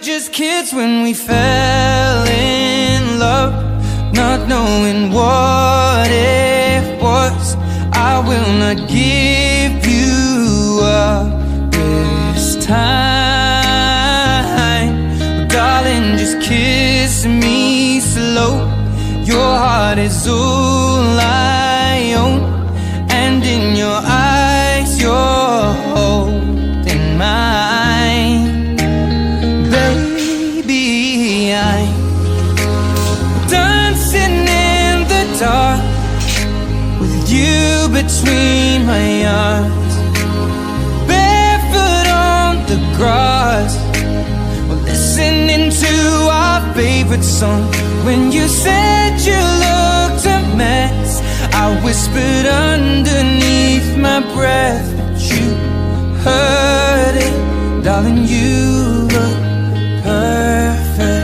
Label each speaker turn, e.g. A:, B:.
A: just kids when we fell in love, not knowing what it was. I will not give you up this time, but darling, just kiss me slow. Your heart is all I own, and in your eyes you're holding mine. Baby, I'm dancing in the dark with you between my arms, barefoot on the grass, we're listening to our favorite song. When you said you looked a mess, I whispered underneath my breath, but you heard it, darling, you